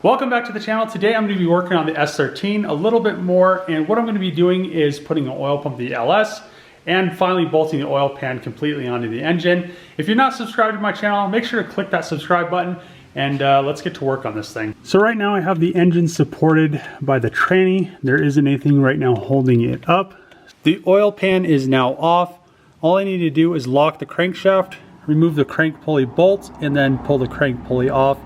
Welcome back to the channel. Today I'm going to be working on the S13 a little bit more, and what I'm going to be doing is putting an oil pump, the LS, and finally bolting the oil pan completely onto the engine. If you're not subscribed to my channel, make sure to click that subscribe button, and let's get to work on this thing. So right now I have the engine supported by the tranny. There isn't anything right now holding it up. The oil pan is now off. All I need to do is lock the crankshaft, remove the crank pulley bolt, and then pull the crank pulley off.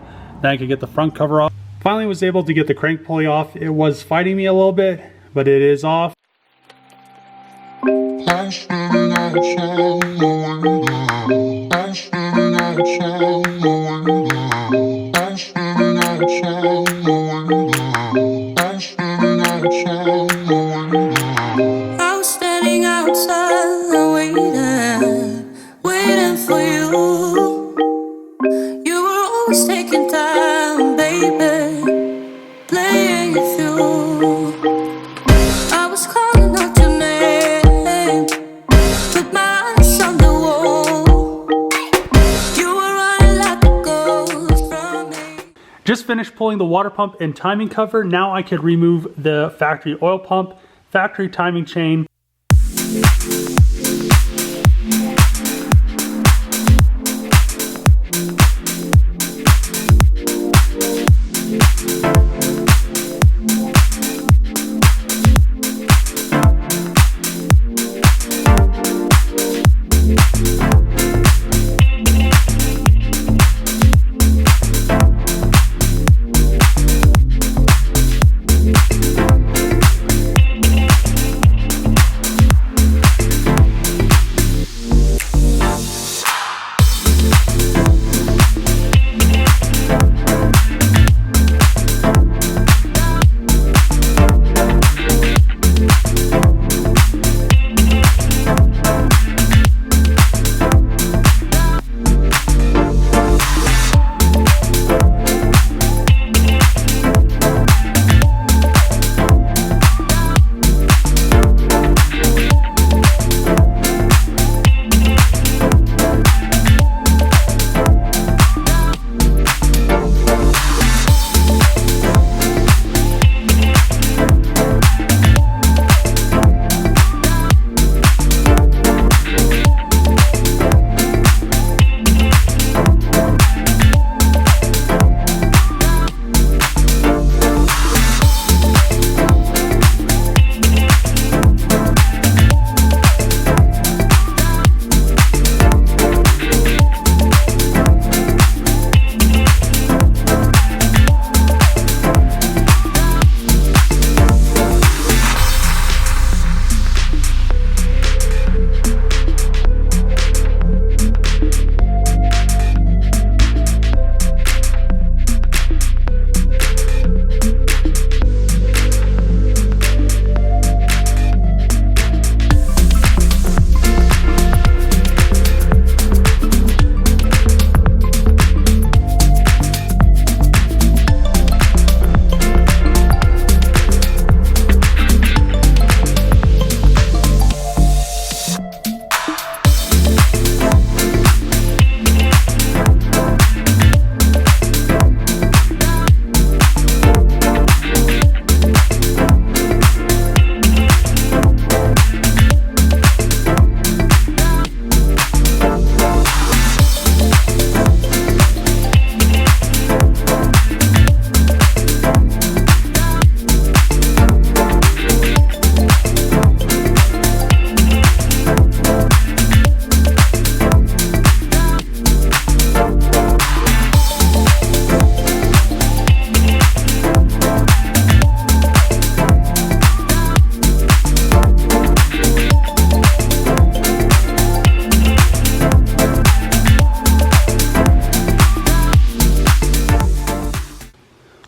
Then I can get the front cover off. Finally was able to get the crank pulley off. It was fighting me a little bit, but it is off. Waiting for you. You were always taking time, baby, playing it through. I was calling out your name, with my eyes on the wall. You were running like a ghost from me. Just finished pulling the water pump and timing cover. Now I could remove the factory oil pump, factory timing chain.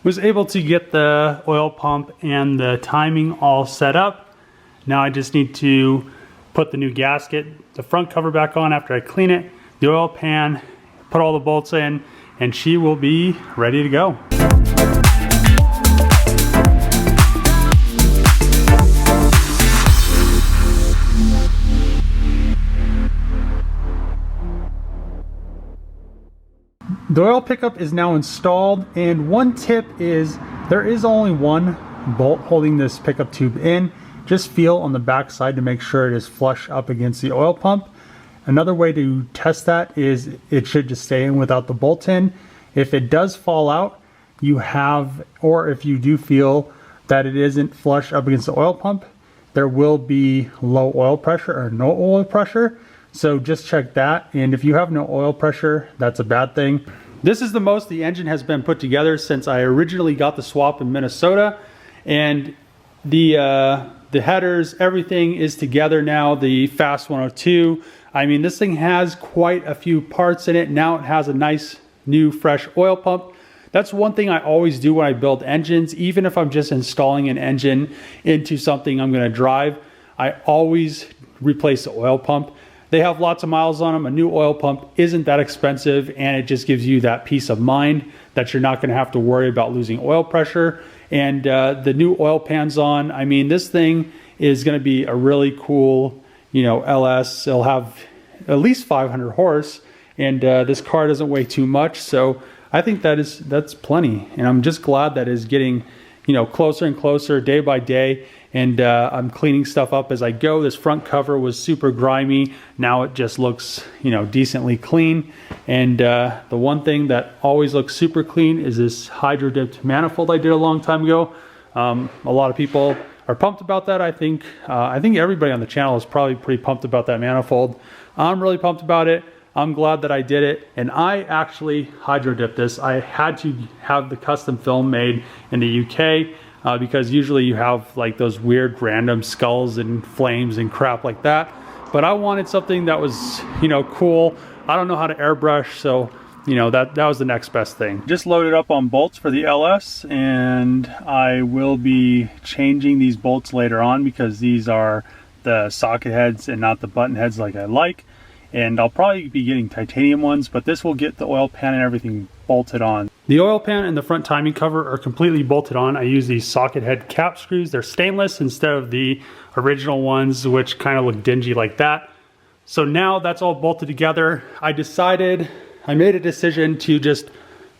Was able to get the oil pump and the timing all set up. Now I just need to put the new gasket, the front cover back on after I clean it, the oil pan, put all the bolts in, and she will be ready to go. The oil pickup is now installed, and one tip is there is only one bolt holding this pickup tube in. Just feel on the back side to make sure it is flush up against the oil pump. Another way to test that is it should just stay in without the bolt in. If it does fall out, you have, or if you do feel that it isn't flush up against the oil pump, there will be low oil pressure or no oil pressure. So just check that. And if you have no oil pressure, that's a bad thing. This is the most the engine has been put together since I originally got the swap in Minnesota. And the headers, everything is together now. The Fast 102. I mean, this thing has quite a few parts in it. Now it has a nice new fresh oil pump. That's one thing I always do when I build engines. Even if I'm just installing an engine into something I'm going to drive, I always replace the oil pump. They have lots of miles on them. A new oil pump isn't that expensive, and it just gives you that peace of mind that you're not going to have to worry about losing oil pressure. And the new oil pan's on. I mean, this thing is going to be a really cool, LS. It'll have at least 500 horse, and this car doesn't weigh too much, so I think that's plenty. And I'm just glad that it's getting, closer and closer day by day. And I'm cleaning stuff up as I go. This front cover was super grimy. Now it just looks, decently clean. And the one thing that always looks super clean is this hydro dipped manifold I did a long time ago. A lot of people are pumped about that. I think everybody on the channel is probably pretty pumped about that manifold. I'm really pumped about it. I'm glad that I did it, and I actually hydro dipped this. I had to have the custom film made in the UK because usually you have like those weird random skulls and flames and crap like that. But I wanted something that was, cool. I don't know how to airbrush, so that was the next best thing. Just loaded up on bolts for the LS, and I will be changing these bolts later on because these are the socket heads and not the button heads like I like. And I'll probably be getting titanium ones, but this will get the oil pan and everything bolted on. The oil pan and the front timing cover are completely bolted on. I use these socket head cap screws. They're stainless instead of the original ones, which kind of look dingy like that. So now that's all bolted together. I made a decision to just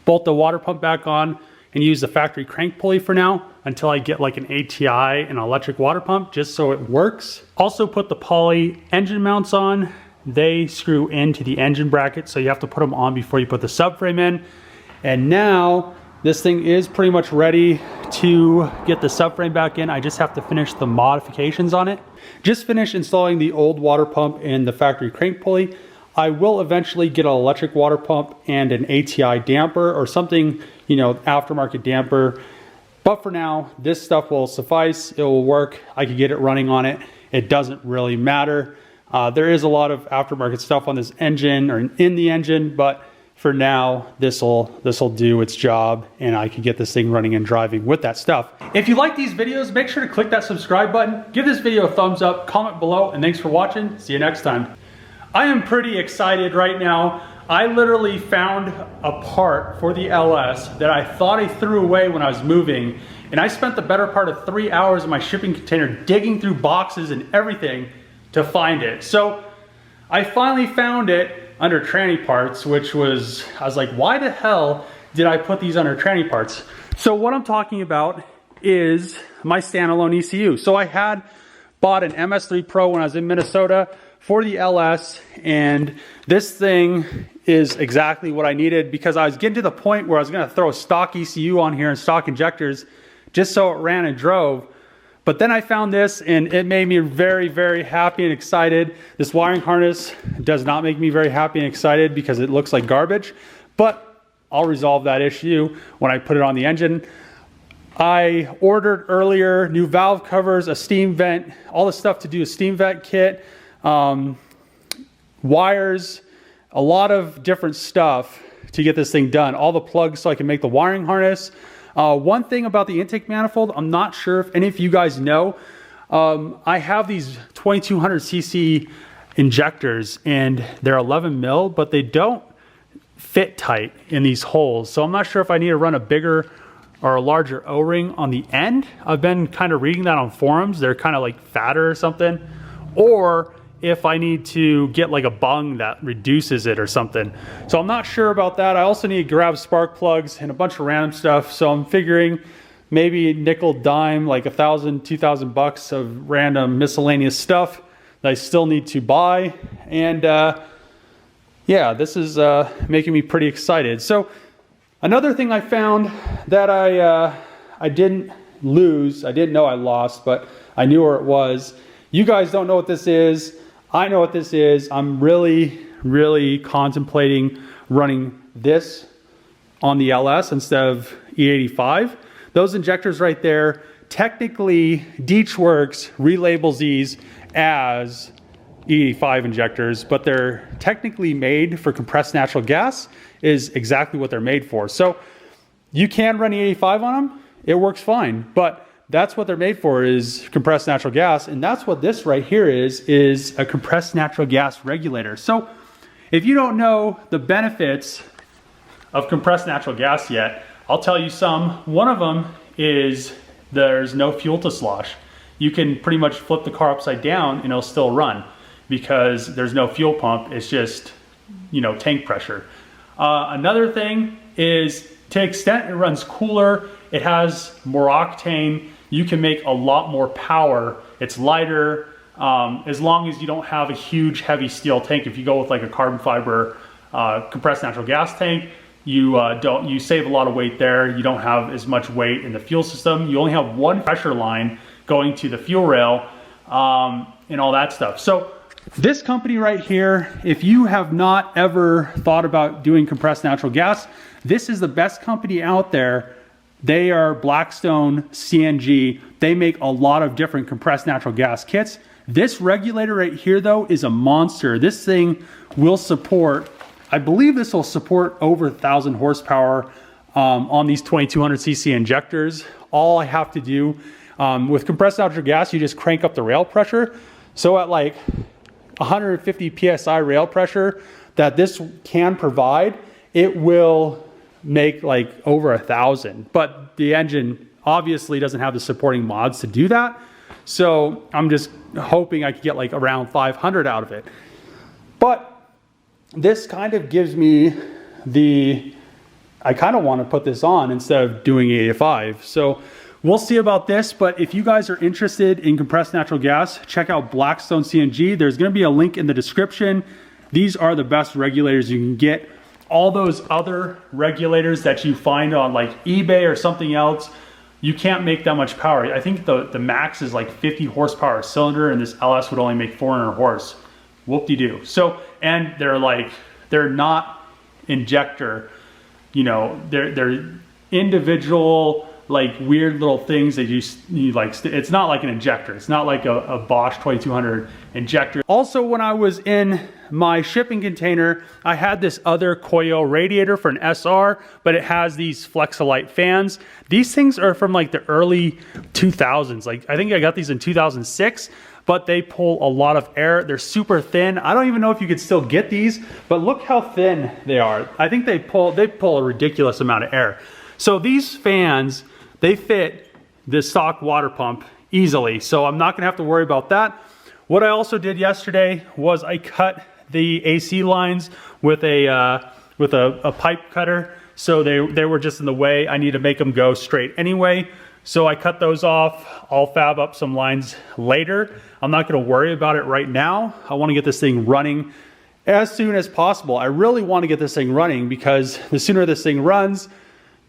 bolt the water pump back on and use the factory crank pulley for now until I get like an ATI and electric water pump, just so it works. Also put the poly engine mounts on. They screw into the engine bracket, so you have to put them on before you put the subframe in. And now this thing is pretty much ready to get the subframe back in. I just have to finish the modifications on it. Just finished installing the old water pump and the factory crank pulley. I will eventually get an electric water pump and an ATI damper or something, aftermarket damper. But for now, this stuff will suffice. It will work. I could get it running on it. It doesn't really matter. There is a lot of aftermarket stuff on this engine or in the engine, but for now, this'll do its job, and I can get this thing running and driving with that stuff. If you like these videos, make sure to click that subscribe button, give this video a thumbs up, comment below, and thanks for watching. See you next time. I am pretty excited right now. I literally found a part for the LS that I thought I threw away when I was moving, and I spent the better part of 3 hours in my shipping container digging through boxes and everything to find it. So I finally found it under tranny parts, which was, I was like, why the hell did I put these under tranny parts? So what I'm talking about is my standalone ECU. So I had bought an MS3 Pro when I was in Minnesota for the LS, and this thing is exactly what I needed because I was getting to the point where I was gonna throw a stock ECU on here and stock injectors just so it ran and drove. But then I found this and it made me very, very happy and excited. This wiring harness does not make me very happy and excited because it looks like garbage, but I'll resolve that issue when I put it on the engine. I ordered earlier new valve covers, a steam vent, all the stuff to do a steam vent kit, wires, a lot of different stuff to get this thing done. All the plugs so I can make the wiring harness. One thing about the intake manifold, I'm not sure if any of you guys know, I have these 2200cc injectors and they're 11 mil, but they don't fit tight in these holes. So I'm not sure if I need to run a bigger or a larger O-ring on the end. I've been kind of reading that on forums. They're kind of like fatter or something. Or if I need to get like a bung that reduces it or something. So I'm not sure about that. I also need to grab spark plugs and a bunch of random stuff. So I'm figuring maybe nickel dime, like $1,000, $2,000 of random miscellaneous stuff that I still need to buy. And yeah, this is making me pretty excited. So another thing I found that I didn't lose, I didn't know I lost, but I knew where it was. You guys don't know what this is. I know what this is. I'm really contemplating running this on the LS instead of E85. Those injectors right there, technically Deechworks relabels these as E85 injectors, but they're technically made for compressed natural gas, is exactly what they're made for. So you can run E85 on them, it works fine, but that's what they're made for, is compressed natural gas. And that's what this right here is a compressed natural gas regulator. So if you don't know the benefits of compressed natural gas yet, I'll tell you some. One of them is there's no fuel to slosh. You can pretty much flip the car upside down and it'll still run because there's no fuel pump. It's just, you know, tank pressure. Another thing is, to the extent it runs cooler, it has more octane, you can make a lot more power. It's lighter, as long as you don't have a huge heavy steel tank. If you go with like a carbon fiber compressed natural gas tank, you save a lot of weight there. You don't have as much weight in the fuel system. You only have one pressure line going to the fuel rail and all that stuff. So this company right here, if you have not ever thought about doing compressed natural gas, this is the best company out there. They are Blackstone CNG. They make a lot of different compressed natural gas kits. This regulator right here though is a monster. This thing will support, I believe this will support over 1,000 horsepower on these 2200cc injectors. All I have to do with compressed natural gas, you just crank up the rail pressure. So at like 150 PSI rail pressure that this can provide, it will make like over 1,000, but the engine obviously doesn't have the supporting mods to do that. So I'm just hoping I could get like around 500 out of it. But this kind of gives me I kind of want to put this on instead of doing 85. So we'll see about this, but if you guys are interested in compressed natural gas, check out Blackstone CNG. There's going to be a link in the description. These are the best regulators you can get. All those other regulators that you find on like eBay or something else, you can't make that much power. I think the max is like 50 horsepower a cylinder, and this LS would only make 400 horse. Whoop-de-doo. So, and they're not injector, you know, they're individual, like weird little things that you like, it's not like an injector. It's not like a Bosch 2200 injector. Also, when I was in my shipping container, I had this other Koyo radiator for an SR, but it has these Flexolite fans. These things are from like the early 2000s. Like I think I got these in 2006, but they pull a lot of air. They're super thin. I don't even know if you could still get these, but look how thin they are. I think they pull a ridiculous amount of air. So these fans, they fit the stock water pump easily. So I'm not gonna have to worry about that. What I also did yesterday was I cut the AC lines with a pipe cutter. So they were just in the way. I need to make them go straight anyway. So I cut those off. I'll fab up some lines later. I'm not gonna worry about it right now. I wanna get this thing running as soon as possible. I really wanna get this thing running because the sooner this thing runs,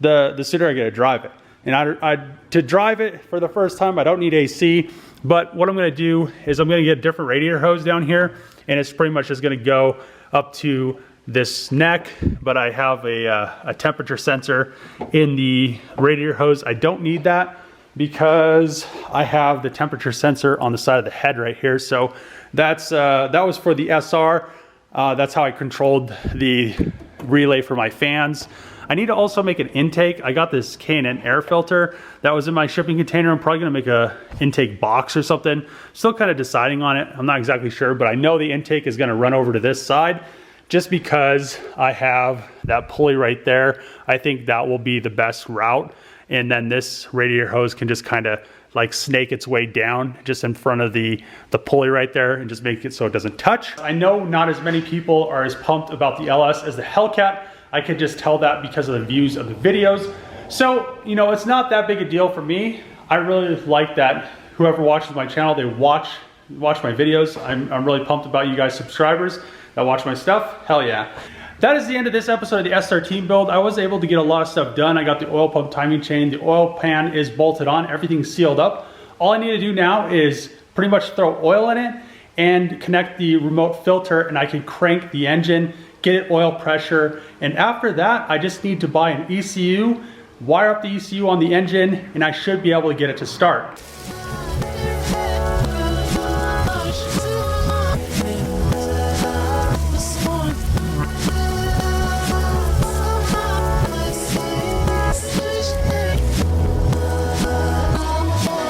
the sooner I get to drive it. And to drive it for the first time, I don't need AC, but what I'm gonna do is I'm gonna get a different radiator hose down here, and it's pretty much just gonna go up to this neck, but I have a temperature sensor in the radiator hose. I don't need that because I have the temperature sensor on the side of the head right here. So that was for the SR. That's how I controlled the relay for my fans. I need to also make an intake. I got this Cant air filter that was in my shipping container. I'm probably gonna make a intake box or something. Still kind of deciding on it. I'm not exactly sure, but I know the intake is gonna run over to this side just because I have that pulley right there. I think that will be the best route. And then this radiator hose can just kind of like snake its way down just in front of the pulley right there and just make it so it doesn't touch. I know not as many people are as pumped about the LS as the Hellcat. I could just tell that because of the views of the videos. So, you know, it's not that big a deal for me. I really like that whoever watches my channel, they watch my videos. I'm really pumped about you guys subscribers that watch my stuff. Hell yeah. That is the end of this episode of the S13 build. I was able to get a lot of stuff done. I got the oil pump timing chain. The oil pan is bolted on. Everything's sealed up. All I need to do now is pretty much throw oil in it and connect the remote filter, and I can crank the engine, get it oil pressure. And after that, I just need to buy an ECU, wire up the ECU on the engine, and I should be able to get it to start.